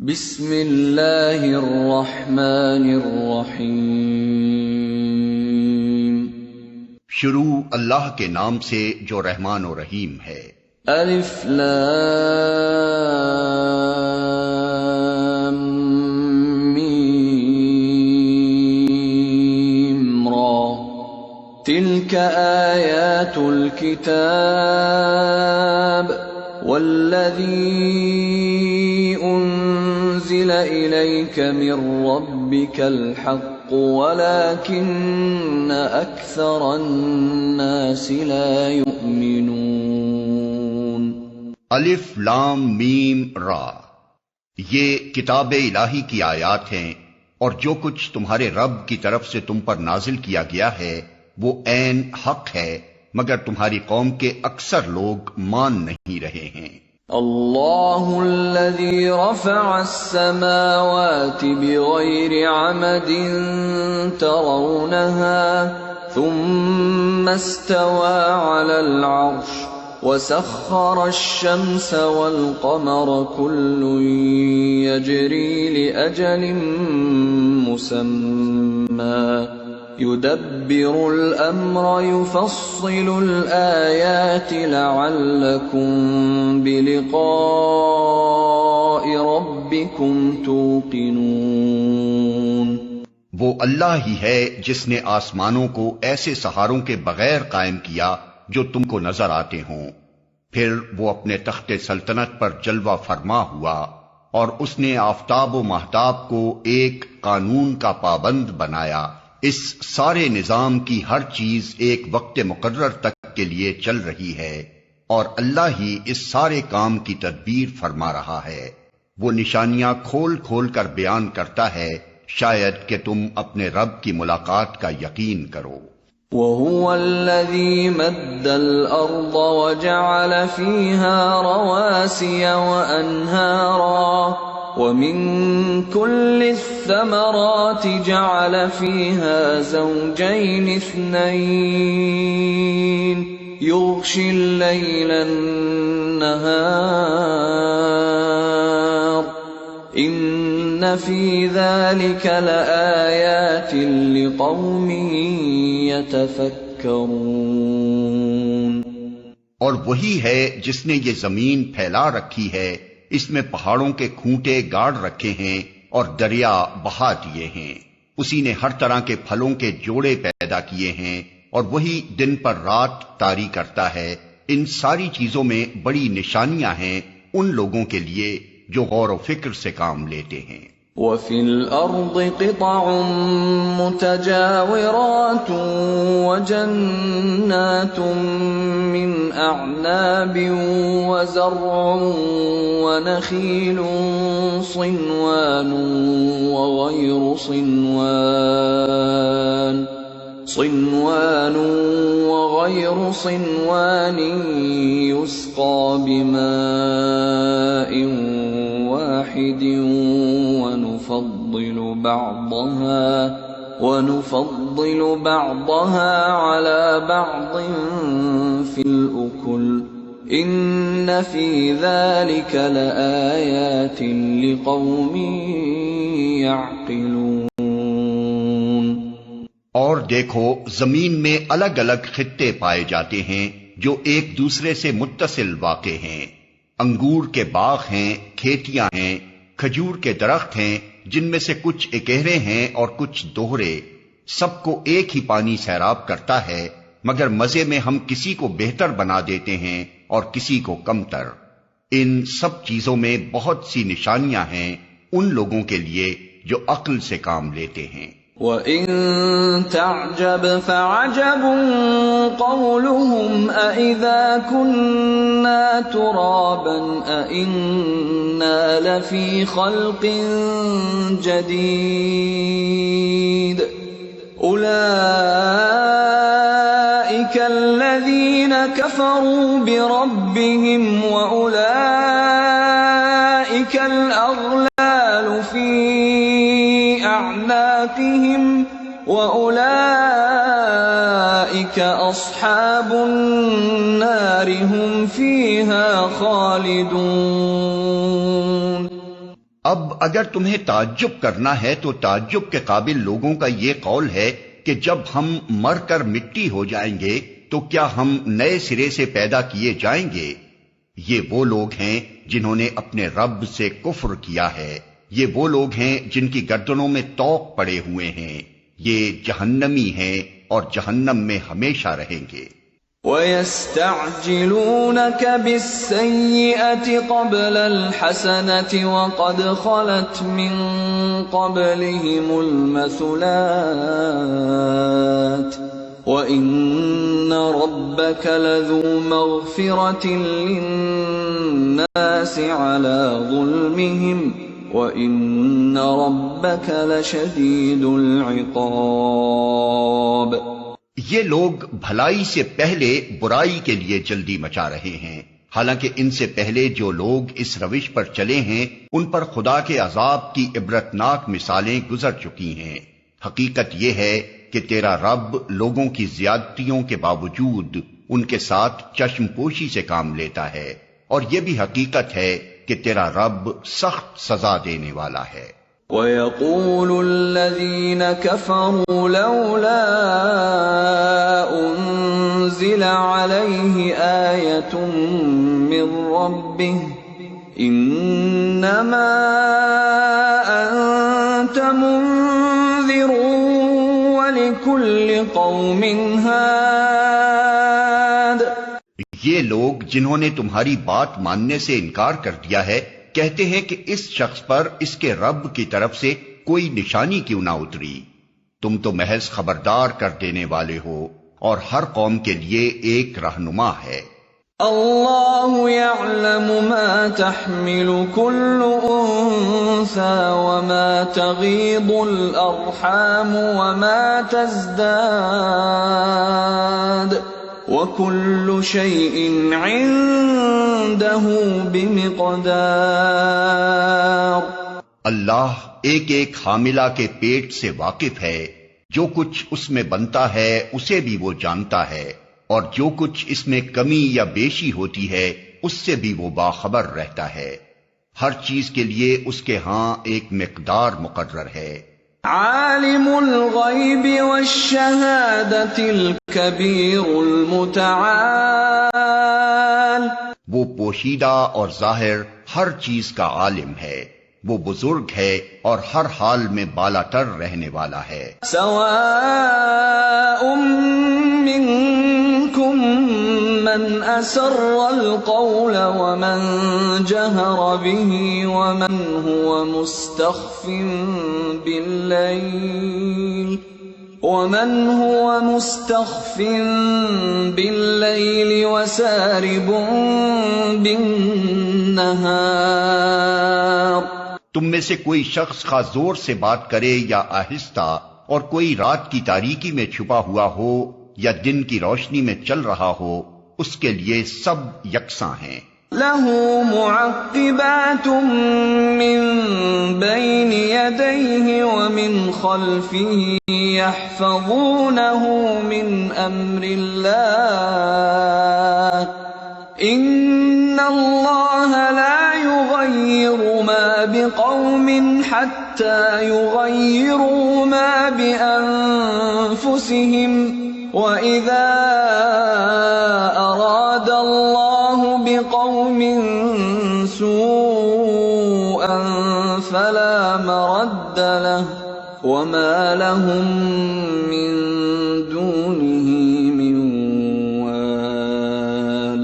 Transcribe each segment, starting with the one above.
بسم اللہ الرحمن الرحیم۔ شروع اللہ کے نام سے جو رحمان و رحیم ہے۔ الف لام میم را تلک آیات الكتاب والذی انزل الیک من ربک الحق ولکن اکثر الناس لا یؤمنون۔ الف لام میم را، یہ کتاب الہی کی آیات ہیں، اور جو کچھ تمہارے رب کی طرف سے تم پر نازل کیا گیا ہے وہ عین حق ہے، مگر تمہاری قوم کے اکثر لوگ مان نہیں رہے ہیں۔ اللہ الذی رفع السماوات بغیر عمد ترونها ثم استوى على العرش وسخر الشمس والقمر كل يجري لأجل مسمى يدبر الأمر يفصل الآيات لعلكم بلقاء ربكم توقنون۔ وہ اللہ ہی ہے جس نے آسمانوں کو ایسے سہاروں کے بغیر قائم کیا جو تم کو نظر آتے ہوں، پھر وہ اپنے تخت سلطنت پر جلوہ فرما ہوا، اور اس نے آفتاب و ماہتاب کو ایک قانون کا پابند بنایا۔ اس سارے نظام کی ہر چیز ایک وقت مقرر تک کے لیے چل رہی ہے، اور اللہ ہی اس سارے کام کی تدبیر فرما رہا ہے۔ وہ نشانیاں کھول کھول کر بیان کرتا ہے، شاید کہ تم اپنے رب کی ملاقات کا یقین کرو۔ وَهُوَ الَّذِي مَدَّ الْأَرْضَ وَجَعَلَ فِيهَا رَوَاسِيَ وَأَنْهَارًا وَمِن كُلِّ الثَّمَرَاتِ جَعَلَ فِيهَا زَوْجَيْنِ اثْنَيْنِ يُغْشِي اللَّيْلَ النَّهَارَ إِنَّ فِي ذَلِكَ لَآيَاتٍ لِقَوْمٍ يَتَفَكَّرُونَ۔ اور وہی ہے جس نے یہ زمین پھیلا رکھی ہے، اس میں پہاڑوں کے کھونٹے گاڑ رکھے ہیں اور دریا بہا دیے ہیں، اسی نے ہر طرح کے پھلوں کے جوڑے پیدا کیے ہیں، اور وہی دن پر رات طاری کرتا ہے۔ ان ساری چیزوں میں بڑی نشانیاں ہیں ان لوگوں کے لیے جو غور و فکر سے کام لیتے ہیں۔ وَفِي الْأَرْضِ قِطَعٌ مُتَجَاوِرَاتٌ وَجَنَّاتٌ مِّنْ أَعْنَابٍ وَزَرْعٌ وَنَخِيلٌ صِنْوَانٌ وَغَيْرُ صِنْوَانٍ يُسْقَى بِمَاءٍ واحد ونفضل بعضها على بعض في الأكل إن في ذلك لآيات لقوم يعقلون۔ اور دیکھو، زمین میں الگ الگ خطے پائے جاتے ہیں جو ایک دوسرے سے متصل واقع ہیں۔ انگور کے باغ ہیں، کھیتیاں ہیں، کھجور کے درخت ہیں، جن میں سے کچھ اکہرے ہیں اور کچھ دوہرے، سب کو ایک ہی پانی سیراب کرتا ہے، مگر مزے میں ہم کسی کو بہتر بنا دیتے ہیں اور کسی کو کمتر۔ ان سب چیزوں میں بہت سی نشانیاں ہیں ان لوگوں کے لیے جو عقل سے کام لیتے ہیں۔ وَإِن تَعْجَبْ فَعَجَبٌ قَوْلُهُمْ أَإِذَا كُنَّا تُرَابًا أَإِنَّا لَفِي خَلْقٍ جَدِيدٍ أُولَئِكَ الَّذِينَ كَفَرُوا بِرَبِّهِمْ وَأُولَئِكَ الْأَغْلَالُ فِي أَعْنَاقِهِمْ وَأُولَئِكَ أَصْحَابُ النَّارِ هُمْ فِيهَا خَالِدُونَ۔ اب اگر تمہیں تعجب کرنا ہے تو تعجب کے قابل لوگوں کا یہ قول ہے کہ جب ہم مر کر مٹی ہو جائیں گے تو کیا ہم نئے سرے سے پیدا کیے جائیں گے؟ یہ وہ لوگ ہیں جنہوں نے اپنے رب سے کفر کیا ہے، یہ وہ لوگ ہیں جن کی گردنوں میں طوق پڑے ہوئے ہیں، یہ جہنمی ہیں اور جہنم میں ہمیشہ رہیں گے۔ وَيَسْتَعْجِلُونَكَ بِالسَّيِّئَةِ قَبْلَ الْحَسَنَةِ وَقَدْ خَلَتْ مِن قَبْلِهِمُ الْمَثُلَاتُ وَإِنَّ رَبَّكَ لَذُو مَغْفِرَةٍ لِلنَّاسِ عَلَى ظُلْمِهِمْ وَإِنَّ رَبَّكَ لَشَدِيدُ الْعِقَابِ۔ یہ لوگ بھلائی سے پہلے برائی کے لیے جلدی مچا رہے ہیں، حالانکہ ان سے پہلے جو لوگ اس روش پر چلے ہیں ان پر خدا کے عذاب کی عبرتناک مثالیں گزر چکی ہیں۔ حقیقت یہ ہے کہ تیرا رب لوگوں کی زیادتیوں کے باوجود ان کے ساتھ چشم پوشی سے کام لیتا ہے، اور یہ بھی حقیقت ہے کہ تیرا رب سخت سزا دینے والا ہے۔ وَيَقُولُ الَّذِينَ كَفَرُوا لَوْلَا أُنزِلَ عَلَيْهِ آيَةٌ مِّن رَّبِّهِ إِنَّمَا أَنتَ مُنذِرٌ وَلِكُلِّ قَوْمٍ هَادٍ۔ یہ لوگ جنہوں نے تمہاری بات ماننے سے انکار کر دیا ہے کہتے ہیں کہ اس شخص پر اس کے رب کی طرف سے کوئی نشانی کیوں نہ اتری، تم تو محض خبردار کر دینے والے ہو اور ہر قوم کے لیے ایک رہنما ہے۔ اللہ یعلم ما تحمل كل انثى وما تغیض الارحام وما تزداد وَكُلُّ شَيْءٍ عِندَهُ بِمِقْدَارٍ۔ اللہ ایک ایک حاملہ کے پیٹ سے واقف ہے، جو کچھ اس میں بنتا ہے اسے بھی وہ جانتا ہے، اور جو کچھ اس میں کمی یا بیشی ہوتی ہے اس سے بھی وہ باخبر رہتا ہے۔ ہر چیز کے لیے اس کے ہاں ایک مقدار مقرر ہے۔ عالم الغیب والشہادۃ الکبیر المتعال۔ وہ پوشیدہ اور ظاہر ہر چیز کا عالم ہے، وہ بزرگ ہے اور ہر حال میں بالا تر رہنے والا ہے۔ سواء منکم من اسر القول ومن جہر به ومن هو مستخف باللیل وسارب بالنہار۔ تم میں سے کوئی شخص خواہ زور سے بات کرے یا آہستہ، اور کوئی رات کی تاریکی میں چھپا ہوا ہو یا دن کی روشنی میں چل رہا ہو، اس کے لیے سب یکساں ہیں۔ لَهُ مُعَقِّبَاتٌ مِّن بَيْنِ يَدَيْهِ وَمِنْ خَلْفِهِ يَحْفَظُونَهُ مِنْ أَمْرِ اللَّهِ إِنَّ اللَّهَ لَا يُغَيِّرُ مَا بِقَوْمٍ حَتَّى يُغَيِّرُوا مَا بِأَنفُسِهِمْ وَإِذَا أَرَادَ اللَّهُ بِقَوْمٍ سُوءًا فَلَا مَرَدَّ لَهُ وَمَا لَهُم مِّن دُونِهِ مِن وَالٍ۔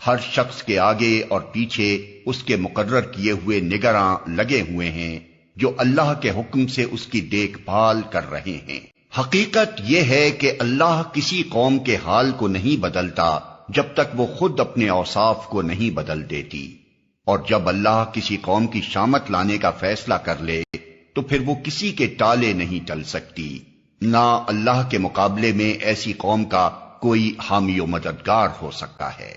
ہر شخص کے آگے اور پیچھے اس کے مقرر کیے ہوئے نگراں لگے ہوئے ہیں جو اللہ کے حکم سے اس کی دیکھ بھال کر رہے ہیں۔ حقیقت یہ ہے کہ اللہ کسی قوم کے حال کو نہیں بدلتا جب تک وہ خود اپنے اوصاف کو نہیں بدل دیتی، اور جب اللہ کسی قوم کی شامت لانے کا فیصلہ کر لے تو پھر وہ کسی کے ٹالے نہیں ٹل سکتی، نہ اللہ کے مقابلے میں ایسی قوم کا کوئی حامی و مددگار ہو سکتا ہے۔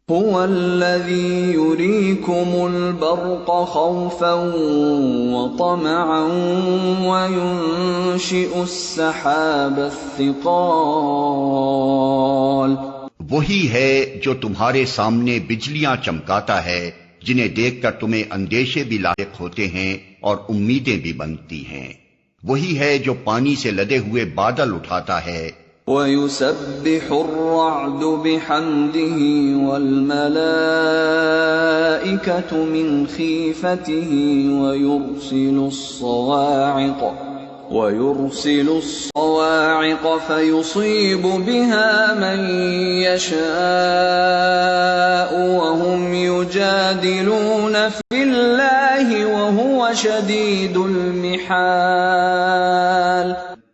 هو الذی یریکم البرق خوفا وطمعا وینشئ السحاب الثقال۔ وہی ہے جو تمہارے سامنے بجلیاں چمکاتا ہے جنہیں دیکھ کر تمہیں اندیشے بھی لاحق ہوتے ہیں اور امیدیں بھی بنتی ہیں۔ وہی ہے جو پانی سے لدے ہوئے بادل اٹھاتا ہے، وَيُسَبِّحُ الرَّعْدُ بِحَمْدِهِ وَالْمَلَائِكَةُ مِنْ خِيفَتِهِ وَيُرْسِلُ الصَّوَاعِقَ فَيُصِيبُ بِهَا مَن يَشَاءُ وَهُمْ يُجَادِلُونَ فِي اللَّهِ وَهُوَ شَدِيدُ الْمِحَالِ۔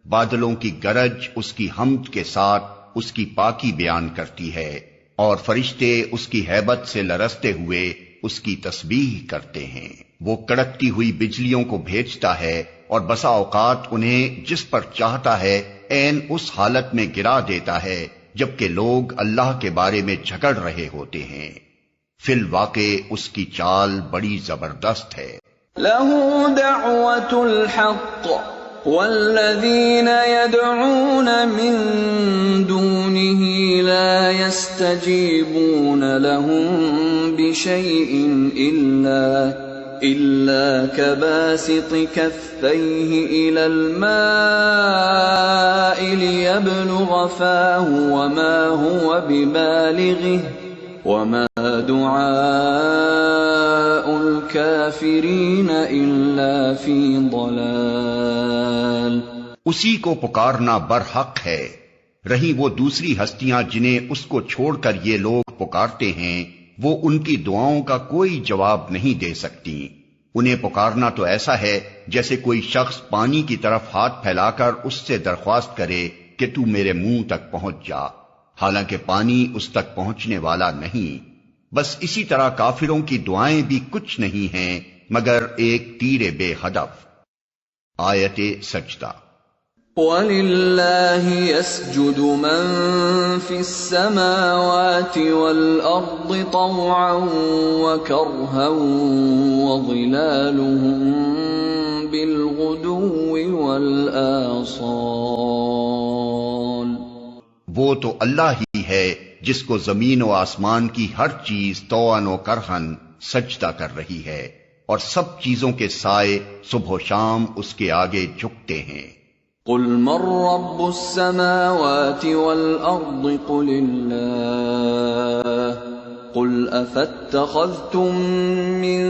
بادلوں کی گرج اس کی حمد کے ساتھ اس کی پاکی بیان کرتی ہے، اور فرشتے اس کی ہیبت سے لرزتے ہوئے اس کی تسبیح کرتے ہیں۔ وہ کڑکتی ہوئی بجلیوں کو بھیجتا ہے اور بسا اوقات انہیں جس پر چاہتا ہے عین اس حالت میں گرا دیتا ہے جبکہ لوگ اللہ کے بارے میں جھگڑ رہے ہوتے ہیں۔ فی الواقع اس کی چال بڑی زبردست ہے۔ لَهُ دَعْوَةُ الْحَقِّ وَالَّذِينَ يَدْعُونَ مِن دُونِهِ لَا يَسْتَجِيبُونَ لَهُم بِشَيْءٍ إِلَّا كَبَاسِطِ كَفَّيْهِ إِلَى الْمَاءِ لِيَبْلُغَ فَاهُ وَمَا هُوَ بِبَالِغِهِ وَمَا دُعَاءُ الْكَافِرِينَ إِلَّا فِي ضَلَالٍ۔ اسی کو پکارنا برحق ہے، رہی وہ دوسری ہستیاں جنہیں اس کو چھوڑ کر یہ لوگ پکارتے ہیں، وہ ان کی دعاؤں کا کوئی جواب نہیں دے سکتی۔ انہیں پکارنا تو ایسا ہے جیسے کوئی شخص پانی کی طرف ہاتھ پھیلا کر اس سے درخواست کرے کہ تو میرے منہ تک پہنچ جا، حالانکہ پانی اس تک پہنچنے والا نہیں۔ بس اسی طرح کافروں کی دعائیں بھی کچھ نہیں ہیں مگر ایک تیر بے ہدف۔ آیت سجدہ۔ وَلِلَّهِ يَسْجُدُ مَن فِي السَّمَاوَاتِ وَالْأَرْضِ طَوْعًا وَكَرْهًا وَظِلَالُهُم بِالْغُدُوِّ وَالْآصَالِ۔ وہ تو اللہ ہی ہے جس کو زمین و آسمان کی ہر چیز طوعاً و کرہن سجدہ کر رہی ہے، اور سب چیزوں کے سائے صبح و شام اس کے آگے جھکتے ہیں۔ قُلْ مَن رَّبُّ السَّمَاوَاتِ وَالْأَرْضِ قُلِ اللَّهُ قُلْ أَفَاتَّخَذْتُم مِّن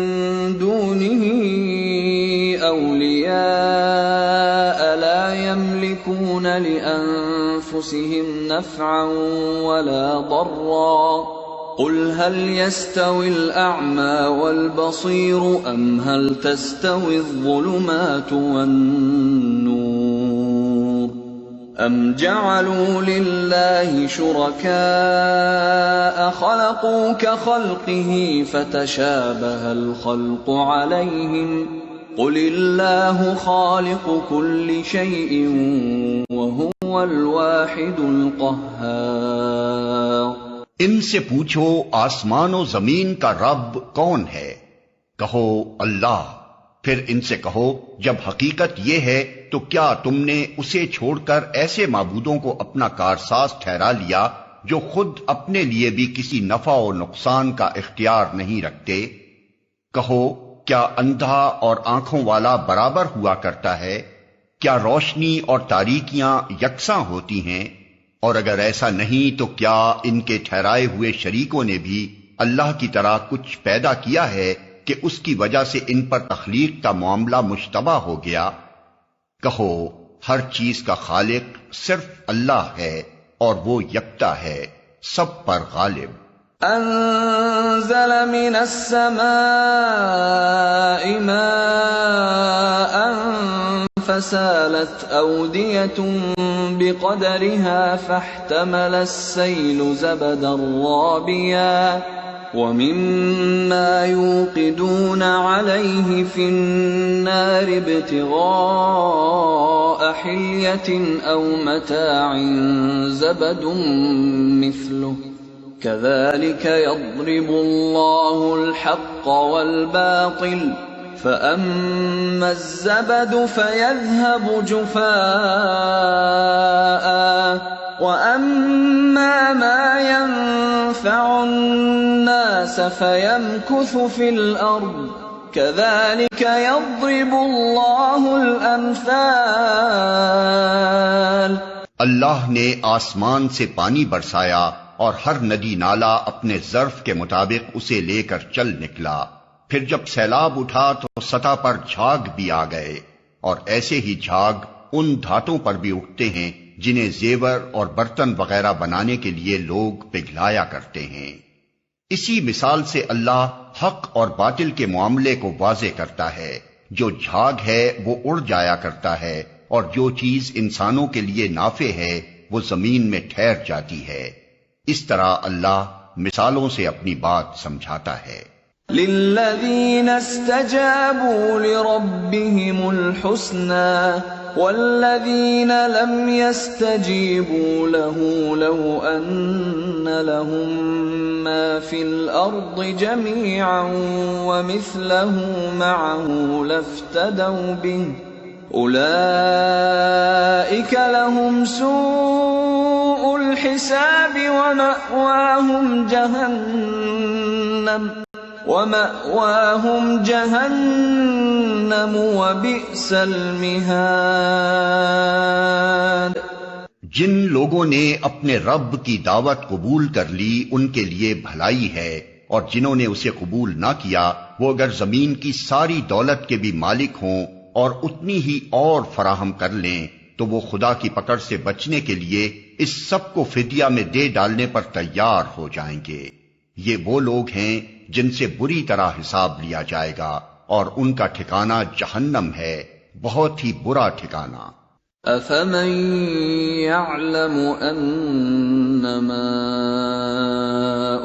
دُونِهِ أَوْلِيَاءَ لَا يَمْلِكُونَ لِأَنفُسِهِمْ نَفْعًا وَلَا ضَرًّا قُلْ هَلْ يَسْتَوِي الْأَعْمَى وَالْبَصِيرُ أَمْ هَلْ تَسْتَوِي الظُّلُمَاتُ وَالنُّورُ أَمْ جَعَلُوا لِلَّهِ شُرَكَاءَ خَلَقُوا كَخَلْقِهِ فَتَشَابَهَ الْخَلْقُ عَلَيْهِمْ قُلِ اللَّهُ خَالِقُ كُلِّ شَيْءٍ وَهُوَ الْوَاحِدُ الْقَهَّارُ۔ ان سے پوچھو آسمان و زمین کا رب کون ہے؟ کہو اللہ۔ پھر ان سے کہو جب حقیقت یہ ہے تو کیا تم نے اسے چھوڑ کر ایسے معبودوں کو اپنا کارساز ٹھہرا لیا جو خود اپنے لیے بھی کسی نفع و نقصان کا اختیار نہیں رکھتے؟ کہو کیا اندھا اور آنکھوں والا برابر ہوا کرتا ہے؟ کیا روشنی اور تاریکیاں یکساں ہوتی ہیں؟ اور اگر ایسا نہیں تو کیا ان کے ٹھہرائے ہوئے شریکوں نے بھی اللہ کی طرح کچھ پیدا کیا ہے کہ اس کی وجہ سے ان پر تخلیق کا معاملہ مشتبہ ہو گیا؟ کہو ہر چیز کا خالق صرف اللہ ہے اور وہ یکتا ہے، سب پر غالب۔ انزل من السماء ماء فسالت أودية بقدرها فاحتمل السيل زبدا رابيا ومما يوقدون عليه في النار ابتغاء حلية أو متاع زبد مثله كذلك يضرب الله الحق والباطل فأما الزبد فيذهب جفاء وَأَمَّا مَا يَنفَعُ النَّاسَ فَيَمْكُثُ فِي الْأَرْضِ كَذَلِكَ يَضْرِبُ اللَّهُ الْأَمْثَالَ۔ اللہ نے آسمان سے پانی برسایا اور ہر ندی نالا اپنے ظرف کے مطابق اسے لے کر چل نکلا، پھر جب سیلاب اٹھا تو سطح پر جھاگ بھی آ گئے، اور ایسے ہی جھاگ ان دھاتوں پر بھی اٹھتے ہیں جنہیں زیور اور برتن وغیرہ بنانے کے لیے لوگ پگھلایا کرتے ہیں۔ اسی مثال سے اللہ حق اور باطل کے معاملے کو واضح کرتا ہے۔ جو جھاگ ہے وہ اڑ جایا کرتا ہے، اور جو چیز انسانوں کے لیے نافع ہے وہ زمین میں ٹھہر جاتی ہے۔ اس طرح اللہ مثالوں سے اپنی بات سمجھاتا ہے۔ لِلَّذِينَ اسْتَجَابُوا لِرَبِّهِمُ الْحُسْنَى وَالَّذِينَ لَمْ يَسْتَجِيبُوا لَهُ لَوْ أَنَّ لَهُم مَّا فِي الْأَرْضِ جَمِيعًا وَمِثْلَهُ مَعَهُ لَافْتَدَوْا بِهِ أُولَئِكَ لَهُمْ سُوءُ الْحِسَابِ وَمَأْوَاهُمْ جَهَنَّمُ وَبِئْسَ الْمِهَادُ۔ جن لوگوں نے اپنے رب کی دعوت قبول کر لی ان کے لیے بھلائی ہے، اور جنہوں نے اسے قبول نہ کیا وہ اگر زمین کی ساری دولت کے بھی مالک ہوں اور اتنی ہی اور فراہم کر لیں تو وہ خدا کی پکڑ سے بچنے کے لیے اس سب کو فدیہ میں دے ڈالنے پر تیار ہو جائیں گے۔ یہ وہ لوگ ہیں جن سے بری طرح حساب لیا جائے گا، اور ان کا ٹھکانہ جہنم ہے، بہت ہی برا ٹھکانہ۔ أَفَمَن يَعْلَمُ أَنَّمَا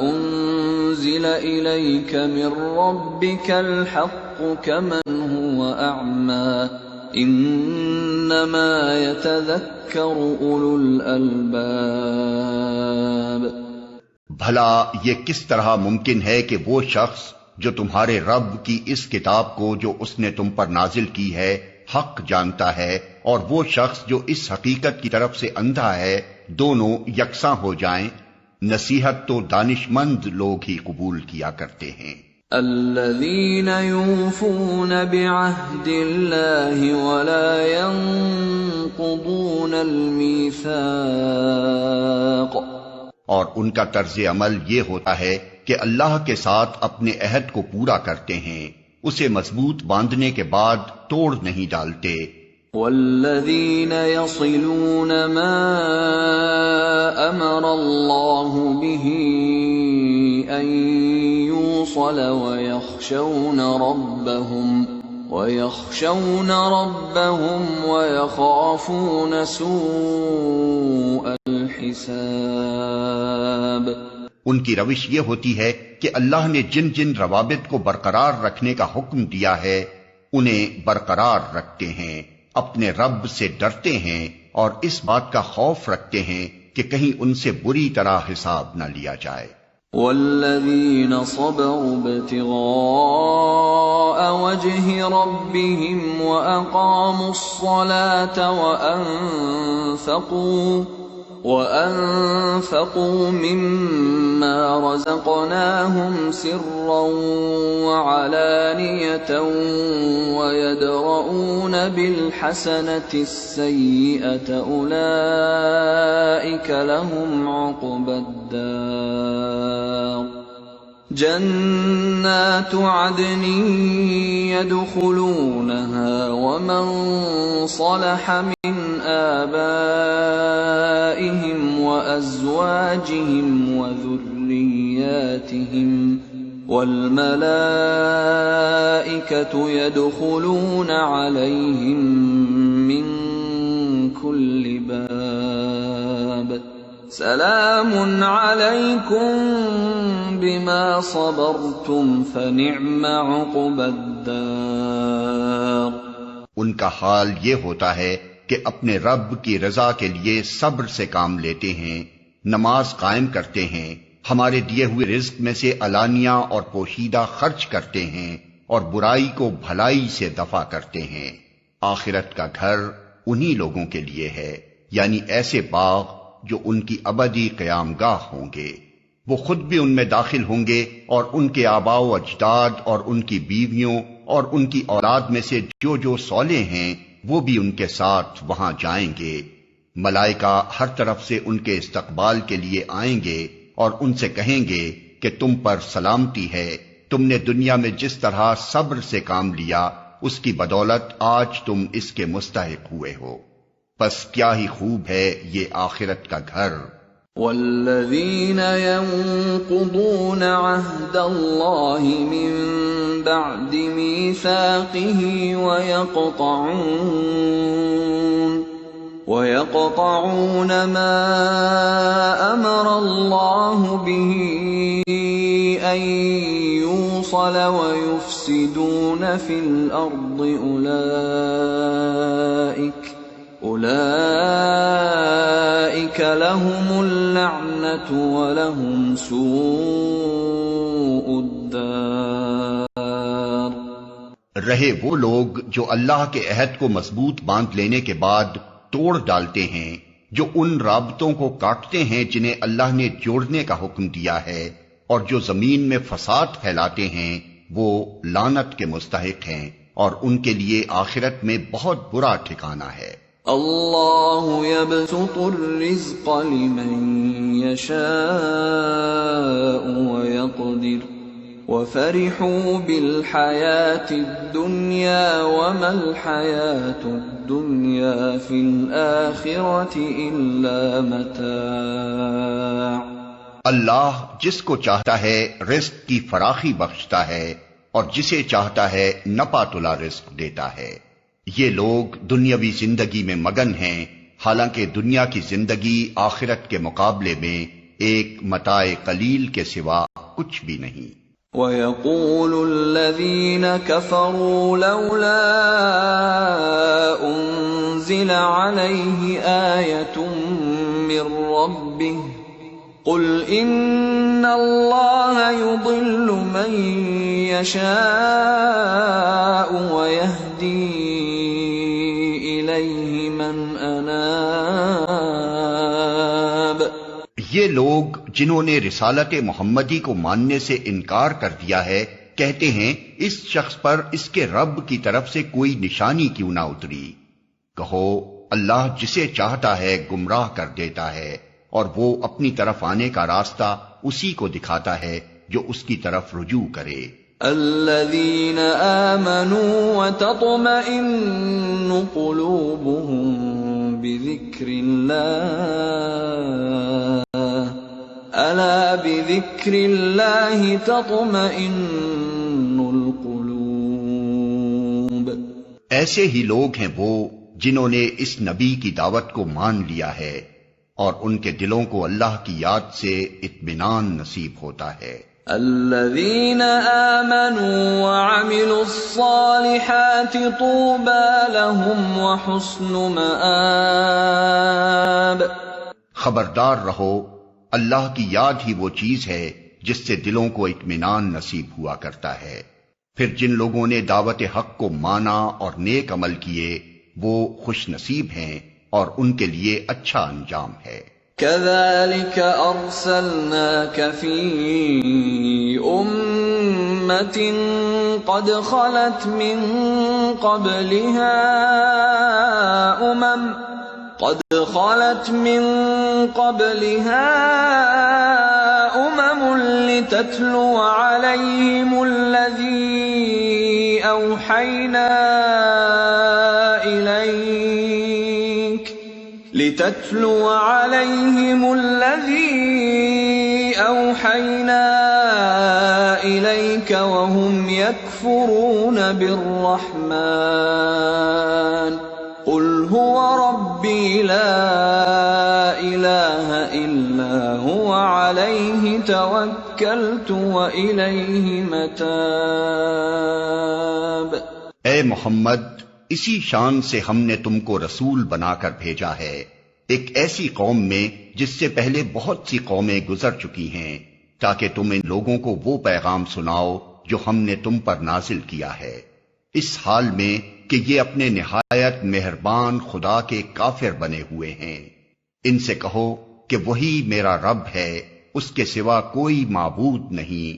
أُنزِلَ إِلَيْكَ مِن رَّبِّكَ الْحَقُّ كَمَنْ هُوَ أَعْمَىٰ إِنَّمَا يَتَذَكَّرُ أُولُو الْأَلْبَابِ۔ بھلا یہ کس طرح ممکن ہے کہ وہ شخص جو تمہارے رب کی اس کتاب کو جو اس نے تم پر نازل کی ہے حق جانتا ہے، اور وہ شخص جو اس حقیقت کی طرف سے اندھا ہے، دونوں یکساں ہو جائیں؟ نصیحت تو دانش مند لوگ ہی قبول کیا کرتے ہیں۔ الذين يوفون بعهد الله ولا ينقضون الميثاق۔ اور ان کا طرز عمل یہ ہوتا ہے کہ اللہ کے ساتھ اپنے عہد کو پورا کرتے ہیں، اسے مضبوط باندھنے کے بعد توڑ نہیں ڈالتے۔ والذین یصلون ما امر اللہ به ان یوصل ویخشون ربهم ویخافون سوء الحساب۔ ان کی روش یہ ہوتی ہے کہ اللہ نے جن جن روابط کو برقرار رکھنے کا حکم دیا ہے انہیں برقرار رکھتے ہیں، اپنے رب سے ڈرتے ہیں، اور اس بات کا خوف رکھتے ہیں کہ کہیں ان سے بری طرح حساب نہ لیا جائے۔ والذین صبروا ابتغاء وجہ ربهم واقاموا الصلاة وأنفقوا مما رزقناهم سرا وعلانية ويدرؤون بالحسنة السيئة أولئك لهم عقبى الدار جنات عدن يدخلونها ومن صلح من آبائهم وأزواجهم وذرياتهم والملائكة يدخلون عليهم من كل باب سلام عليكم بما صبرتم فنعم عقبى الدار۔ ان کا حال یہ ہوتا ہے کہ اپنے رب کی رضا کے لیے صبر سے کام لیتے ہیں، نماز قائم کرتے ہیں، ہمارے دیے ہوئے رزق میں سے علانیہ اور پوشیدہ خرچ کرتے ہیں، اور برائی کو بھلائی سے دفع کرتے ہیں۔ آخرت کا گھر انہی لوگوں کے لیے ہے، یعنی ایسے باغ جو ان کی ابدی قیام گاہ ہوں گے، وہ خود بھی ان میں داخل ہوں گے اور ان کے آباء و اجداد اور ان کی بیویوں اور ان کی اولاد میں سے جو جو صالح ہیں وہ بھی ان کے ساتھ وہاں جائیں گے۔ ملائکہ ہر طرف سے ان کے استقبال کے لیے آئیں گے اور ان سے کہیں گے کہ تم پر سلامتی ہے، تم نے دنیا میں جس طرح صبر سے کام لیا اس کی بدولت آج تم اس کے مستحق ہوئے ہو، پس کیا ہی خوب ہے یہ آخرت کا گھر۔ والذین ينقضون عہد اللہ من بعد میثاقہ ويقطعون ما أمر الله به أن يوصل ويفسدون في الأرض أولئك لهم اللعنة ولهم سوء الدار۔ رہے وہ لوگ جو اللہ کے عہد کو مضبوط باندھ لینے کے بعد توڑ ڈالتے ہیں، جو ان رابطوں کو کاٹتے ہیں جنہیں اللہ نے جوڑنے کا حکم دیا ہے، اور جو زمین میں فساد پھیلاتے ہیں، وہ لعنت کے مستحق ہیں اور ان کے لیے آخرت میں بہت برا ٹھکانہ ہے۔ اللہ یبسط الرزق لمن یشاء ویقدر وَفَرِحُوا بِالْحَيَاةِ الدُّنْيَا وَمَا الْحَيَاةُ الدُّنْيَا فِي الْآخِرَةِ إِلَّا مَتَاعٌ۔ اللہ جس کو چاہتا ہے رزق کی فراخی بخشتا ہے اور جسے چاہتا ہے نپا تلا رزق دیتا ہے۔ یہ لوگ دنیاوی زندگی میں مگن ہیں، حالانکہ دنیا کی زندگی آخرت کے مقابلے میں ایک متاع قلیل کے سوا کچھ بھی نہیں۔ وَيَقُولُ الَّذِينَ كَفَرُوا لَوْلَا أُنزِلَ عَلَيْهِ آيَةٌ مِّن رَّبِّهِ قُلْ إِنَّ اللَّهَ يُضِلُّ مَن يَشَاءُ وَيَهْدِي إِلَيْهِ مَنْ أَنَابَ۔ یہ لوگ جنہوں نے رسالت محمدی کو ماننے سے انکار کر دیا ہے کہتے ہیں اس شخص پر اس کے رب کی طرف سے کوئی نشانی کیوں نہ اتری۔ کہو اللہ جسے چاہتا ہے گمراہ کر دیتا ہے اور وہ اپنی طرف آنے کا راستہ اسی کو دکھاتا ہے جو اس کی طرف رجوع کرے۔ الذين آمنوا وتطمئن قلوبهم بذكر الله ألا بذكر الله تطمئن القلوب۔ ایسے ہی لوگ ہیں وہ جنہوں نے اس نبی کی دعوت کو مان لیا ہے اور ان کے دلوں کو اللہ کی یاد سے اطمینان نصیب ہوتا ہے۔ الذين آمنوا وعملوا الصالحات طوبى لهم وحسن مآب۔ خبردار رہو، اللہ کی یاد ہی وہ چیز ہے جس سے دلوں کو اطمینان نصیب ہوا کرتا ہے۔ پھر جن لوگوں نے دعوت حق کو مانا اور نیک عمل کیے وہ خوش نصیب ہیں اور ان کے لیے اچھا انجام ہے۔ كذلك أرسلناك في أمة قد خلت من قبلها أمم لتتلو عليهم الذي أوحينا إليك وهم يكفرون بالرحمن قل هو ربي لا إله إلا هو عليه توكلت وإليه متاب۔ اے محمد، اسی شان سے ہم نے تم کو رسول بنا کر بھیجا ہے ایک ایسی قوم میں جس سے پہلے بہت سی قومیں گزر چکی ہیں، تاکہ تم ان لوگوں کو وہ پیغام سناؤ جو ہم نے تم پر نازل کیا ہے، اس حال میں کہ یہ اپنے نہایت مہربان خدا کے کافر بنے ہوئے ہیں۔ ان سے کہو کہ وہی میرا رب ہے، اس کے سوا کوئی معبود نہیں،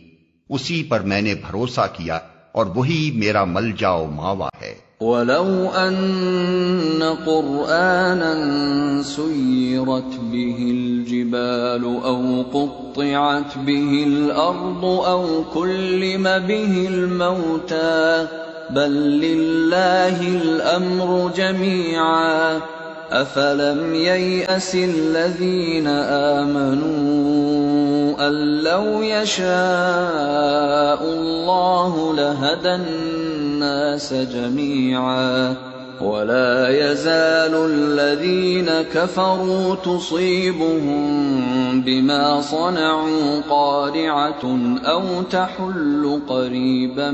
اسی پر میں نے بھروسہ کیا اور وہی میرا ملجا و ماوا ہے۔ وَلَوْ أَنَّ قُرْآنًا سُيِّرَتْ بِهِ الْجِبَالُ أَوْ قُطِّعَتْ بِهِ الْأَرْضُ أَوْ كُلِّمَ بِهِ الْمَوْتَى بَل لِّلَّهِ الْأَمْرُ جَمِيعًا أَفَلَمْ يَيْأَسِ الَّذِينَ آمَنُوا أَن لَّوْ يَشَاءُ اللَّهُ لَهَدَى النَّاسَ جَمِيعًا وَلَا يَزَالُ الَّذِينَ كَفَرُوا تُصِيبُهُم بِمَا صَنَعُوا قَارِعَةٌ أَوْ تَحُلُّ قَرِيبًا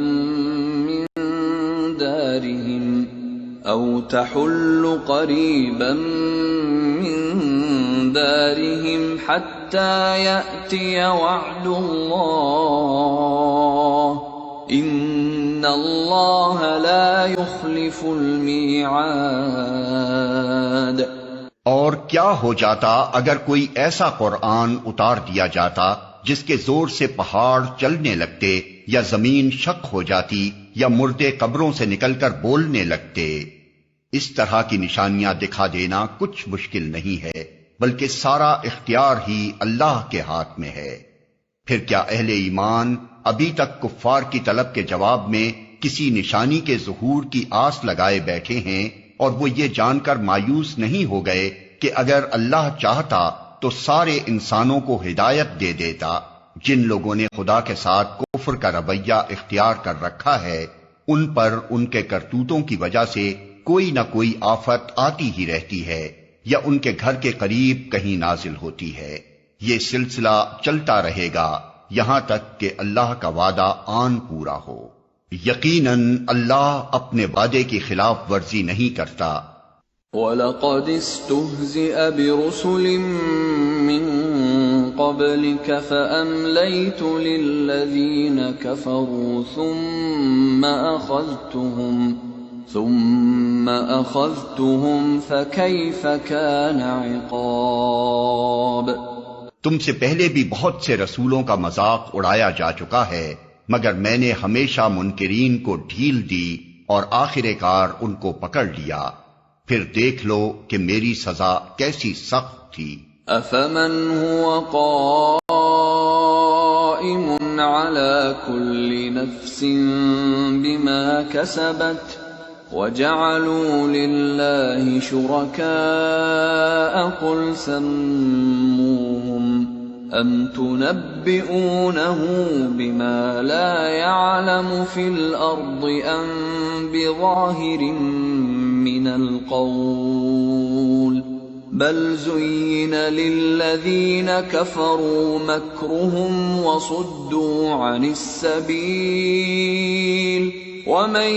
مِّن دَارِهِمْ حَتَّى يَأْتِيَ وَعْدُ اللَّهِ إِنَّ اللَّهَ لَا يُخْلِفُ الْمِيعَادَ۔ اور کیا ہو جاتا اگر کوئی ایسا قرآن اتار دیا جاتا جس کے زور سے پہاڑ چلنے لگتے یا زمین شق ہو جاتی یا مردے قبروں سے نکل کر بولنے لگتے۔ اس طرح کی نشانیاں دکھا دینا کچھ مشکل نہیں ہے، بلکہ سارا اختیار ہی اللہ کے ہاتھ میں ہے۔ پھر کیا اہل ایمان ابھی تک کفار کی طلب کے جواب میں کسی نشانی کے ظہور کی آس لگائے بیٹھے ہیں، اور وہ یہ جان کر مایوس نہیں ہو گئے کہ اگر اللہ چاہتا تو سارے انسانوں کو ہدایت دے دیتا؟ جن لوگوں نے خدا کے ساتھ کفر کا رویہ اختیار کر رکھا ہے، ان پر ان کے کرتوتوں کی وجہ سے کوئی نہ کوئی آفت آتی ہی رہتی ہے، یا ان کے گھر کے قریب کہیں نازل ہوتی ہے۔ یہ سلسلہ چلتا رہے گا یہاں تک کہ اللہ کا وعدہ آن پورا ہو۔ یقیناً اللہ اپنے وعدے کی خلاف ورزی نہیں کرتا۔ وَلَقَدِ اسْتُهْزِئَ بِرُسُلٍ مِّن قَبْلِكَ فَأَمْلَيْتُ لِلَّذِينَ كَفَرُوا ثُمَّ أَخَذْتُهُمْ فَكَيْفَ كَانَ عِقَابِ۔ تم سے پہلے بھی بہت سے رسولوں کا مذاق اڑایا جا چکا ہے، مگر میں نے ہمیشہ منکرین کو ڈھیل دی اور آخر کار ان کو پکڑ لیا۔ پھر دیکھ لو کہ میری سزا کیسی سخت تھی۔ أَفَمَنْ هُوَ قَائِمٌ عَلَى كُلِّ نَفْسٍ بِمَا كَسَبَتْ وَجَعَلُوا لِلَّهِ شُرَكَاءَ قُلْ سَمُّوهُمْ أَمْ تُنَبِّئُونَهُ بِمَا لَا يَعْلَمُ فِي الْأَرْضِ أَمْ بِظَاهِرٍ مِّنَ الْقَوْلِ بَلْ زُيِّنَ لِلَّذِينَ كَفَرُوا مَكْرُهُمْ وَصُدُّوا عَنِ السَّبِيلِ وَمَن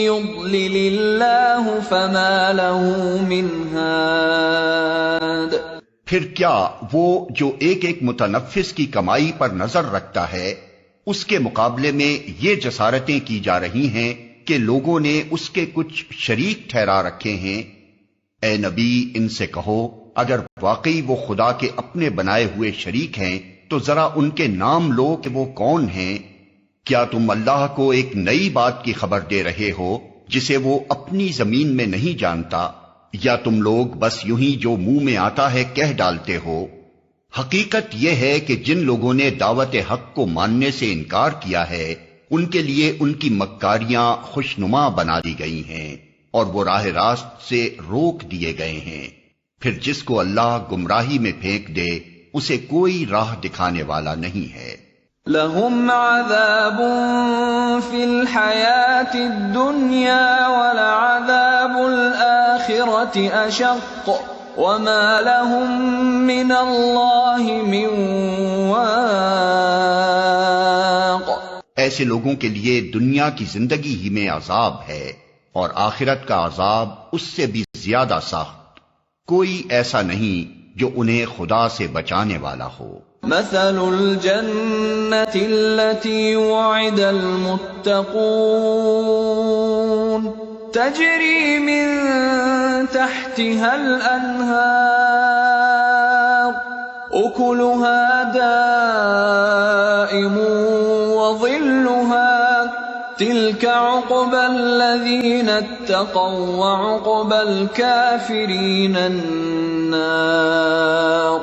يُضْلِلِ اللَّهُ فَمَا لَهُ مِنْ هَادٍ۔ پھر کیا وہ جو ایک ایک متنفس کی کمائی پر نظر رکھتا ہے، اس کے مقابلے میں یہ جسارتیں کی جا رہی ہیں کہ لوگوں نے اس کے کچھ شریک ٹھہرا رکھے ہیں؟ اے نبی، ان سے کہو اگر واقعی وہ خدا کے اپنے بنائے ہوئے شریک ہیں تو ذرا ان کے نام لو کہ وہ کون ہیں۔ کیا تم اللہ کو ایک نئی بات کی خبر دے رہے ہو جسے وہ اپنی زمین میں نہیں جانتا، یا تم لوگ بس یوں ہی جو منہ میں آتا ہے کہہ ڈالتے ہو؟ حقیقت یہ ہے کہ جن لوگوں نے دعوت حق کو ماننے سے انکار کیا ہے، ان کے لیے ان کی مکاریاں خوشنما بنا دی گئی ہیں اور وہ راہ راست سے روک دیے گئے ہیں۔ پھر جس کو اللہ گمراہی میں پھینک دے اسے کوئی راہ دکھانے والا نہیں ہے۔ لَهُمْ عَذَابٌ فِي الْحَيَاةِ الدُّنْيَا وَلَعَذَابُ الْآخِرَةِ أَشَقُّ وَمَا لَهُم مِّنَ اللَّهِ مِن وَاقٍ۔ ایسے لوگوں کے لیے دنیا کی زندگی ہی میں عذاب ہے اور آخرت کا عذاب اس سے بھی زیادہ سخت۔ کوئی ایسا نہیں جو انہیں خدا سے بچانے والا ہو۔ مثل الجنة التي وعد المتقون تجري من تحتها الأنهار أكلها دائم وظلها تلك عقبى الذين اتقوا وعقبى الكافرين النار۔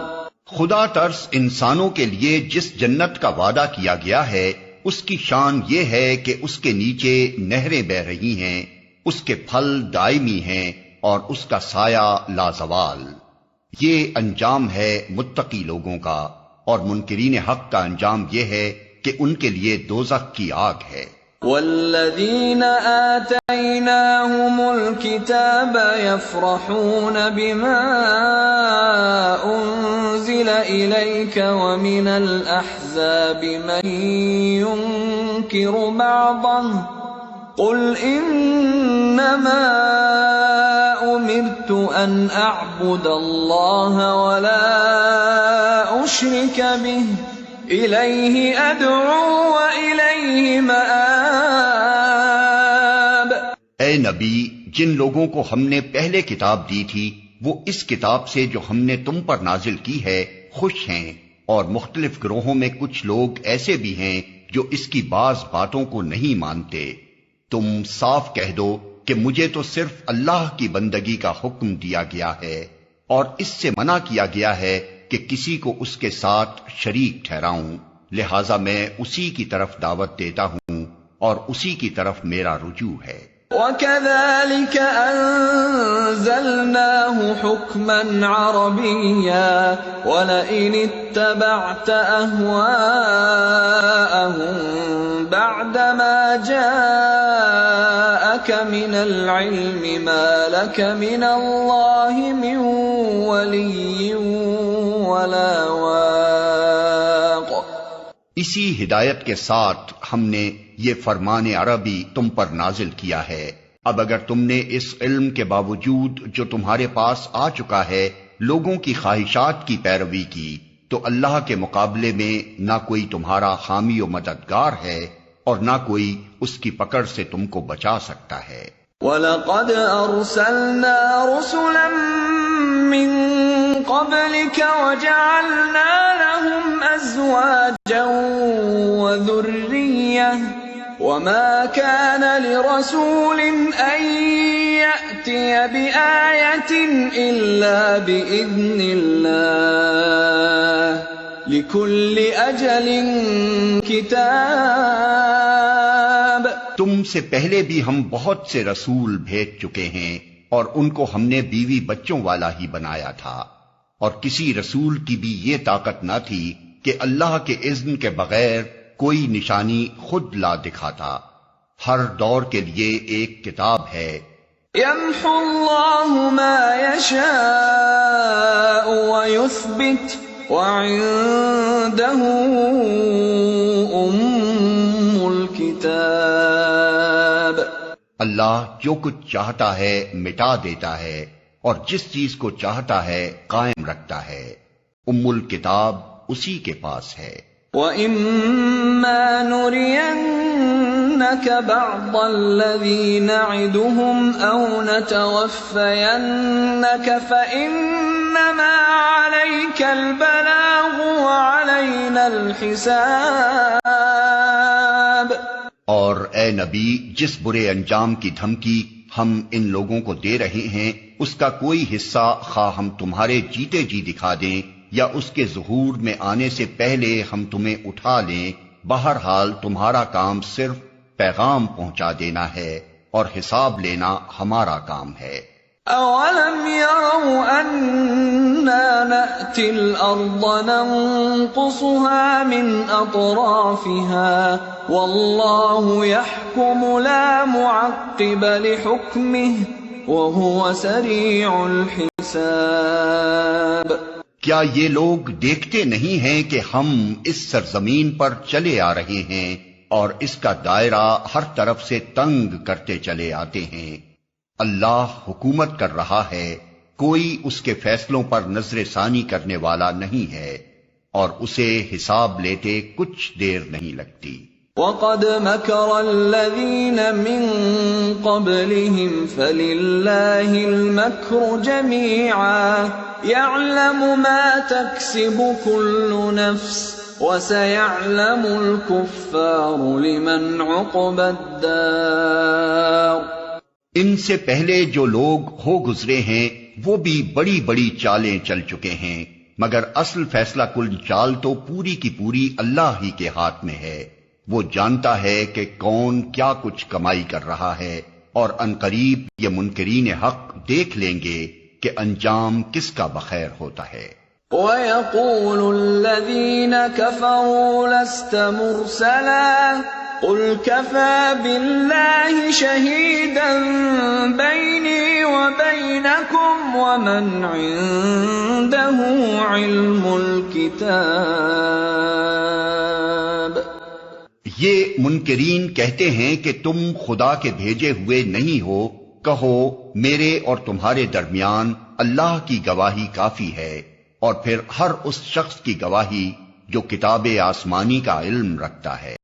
خدا ترس انسانوں کے لیے جس جنت کا وعدہ کیا گیا ہے اس کی شان یہ ہے کہ اس کے نیچے نہریں بہ رہی ہیں، اس کے پھل دائمی ہیں اور اس کا سایہ لازوال۔ یہ انجام ہے متقی لوگوں کا، اور منکرین حق کا انجام یہ ہے کہ ان کے لیے دوزخ کی آگ ہے۔ والذین آتیناہم الکتاب یفرحون بما انزل الیک ومن الاحزاب من ينکر بعضه قل انما امرت ان اعبد اللہ ولا اشرک به الیہ ادعو والیہ مآب۔ اے نبی، جن لوگوں کو ہم نے پہلے کتاب دی تھی وہ اس کتاب سے جو ہم نے تم پر نازل کی ہے خوش ہیں، اور مختلف گروہوں میں کچھ لوگ ایسے بھی ہیں جو اس کی بعض باتوں کو نہیں مانتے۔ تم صاف کہہ دو کہ مجھے تو صرف اللہ کی بندگی کا حکم دیا گیا ہے، اور اس سے منع کیا گیا ہے کہ کسی کو اس کے ساتھ شریک ٹھہراؤں، لہذا میں اسی کی طرف دعوت دیتا ہوں اور اسی کی طرف میرا رجوع ہے۔ وَكَذَلِكَ أَنزَلْنَاهُ حُكْمًا عَرَبِيًّا وَلَئِنِ اتَّبَعْتَ أَهْوَاءَهُمْ بَعْدَمَا جَاءَكَ مِنَ الْعِلْمِ مَا لَكَ مِنَ اللَّهِ مِنْ وَلِيٍّ وَلَا وَاقٍ۔ اسی ہدایت کے ساتھ ہم نے یہ فرمان عربی تم پر نازل کیا ہے۔ اب اگر تم نے اس علم کے باوجود جو تمہارے پاس آ چکا ہے لوگوں کی خواہشات کی پیروی کی، تو اللہ کے مقابلے میں نہ کوئی تمہارا حامی و مددگار ہے اور نہ کوئی اس کی پکڑ سے تم کو بچا سکتا ہے۔ وَلَقَدْ أَرْسَلْنَا رُسُلًا مِّن قَبْلِكَ وَجَعَلْنَا لَهُمْ أَزْوَاجًا وَذُرِّيَّةً وَمَا كَانَ لِرَسُولٍ أَن يَأْتِيَ بِآيَةٍ إِلَّا بِإِذْنِ اللَّهِ لِكُلِّ أَجَلٍ كِتَابٌ۔ تم سے پہلے بھی ہم بہت سے رسول بھیج چکے ہیں اور ان کو ہم نے بیوی بچوں والا ہی بنایا تھا، اور کسی رسول کی بھی یہ طاقت نہ تھی کہ اللہ کے اذن کے بغیر کوئی نشانی خود لا دکھاتا۔ ہر دور کے لیے ایک کتاب ہے۔ يَمْحُو اللَّهُ مَا يَشَاءُ وَيُثْبِتُ وَعِندَهُ أُمُّ الْكِتَابِ۔ اللہ جو کچھ چاہتا ہے مٹا دیتا ہے، اور جس چیز کو چاہتا ہے قائم رکھتا ہے۔ ام الکتاب اسی کے پاس ہے۔ وَإِمَّا نُرِيَنَّكَ بَعْضَ الَّذِي نَعِدُهُمْ أَوْ نَتَوَفَّيَنَّكَ فَإِنَّمَا عَلَيْكَ الْبَلَاغُ وَعَلَيْنَا الْحِسَابُ۔ اور اے نبی، جس برے انجام کی دھمکی ہم ان لوگوں کو دے رہے ہیں اس کا کوئی حصہ خواہ ہم تمہارے جیتے جی دکھا دیں یا اس کے ظہور میں آنے سے پہلے ہم تمہیں اٹھا لیں، بہرحال تمہارا کام صرف پیغام پہنچا دینا ہے اور حساب لینا ہمارا کام ہے۔ أَوَلَمْ يَرَوْا أَنَّا نَأْتِي الْأَرْضَ نَنقُصُهَا مِنْ أَطْرَافِهَا وَاللَّهُ يَحْكُمُ لَا مُعَقِّبَ لِحُكْمِهِ وَهُوَ سَرِيعُ الْحِسَابِ۔ کیا یہ لوگ دیکھتے نہیں ہیں کہ ہم اس سرزمین پر چلے آ رہے ہیں اور اس کا دائرہ ہر طرف سے تنگ کرتے چلے آتے ہیں؟ اللہ حکومت کر رہا ہے، کوئی اس کے فیصلوں پر نظر ثانی کرنے والا نہیں ہے، اور اسے حساب لیتے کچھ دیر نہیں لگتی۔ وَقَدْ مَكَرَ الَّذِينَ مِن قَبْلِهِمْ فَلِلَّهِ الْمَكْرُ جَمِيعًا يَعْلَمُ مَا تَكْسِبُ كُلُّ نَفْسٍ وَسَيَعْلَمُ الْكُفَّارُ لِمَنْ عُقْبَى الدَّارِ۔ ان سے پہلے جو لوگ ہو گزرے ہیں وہ بھی بڑی بڑی چالیں چل چکے ہیں، مگر اصل فیصلہ کل چال تو پوری کی پوری اللہ ہی کے ہاتھ میں ہے۔ وہ جانتا ہے کہ کون کیا کچھ کمائی کر رہا ہے، اور عنقریب یہ منکرین حق دیکھ لیں گے کہ انجام کس کا بخیر ہوتا ہے۔ وَيَقُولُ الَّذِينَ كَفَرُوا لَسْتَ مُرْسَلًا قُلْ كَفَى بِاللَّهِ شَهِيدًا بَيْنِي وَبَيْنَكُمْ وَمَنْ عِندَهُ عِلْمُ الْكِتَابِ۔ یہ منکرین کہتے ہیں کہ تم خدا کے بھیجے ہوئے نہیں ہو، کہو میرے اور تمہارے درمیان اللہ کی گواہی کافی ہے، اور پھر ہر اس شخص کی گواہی جو کتاب آسمانی کا علم رکھتا ہے۔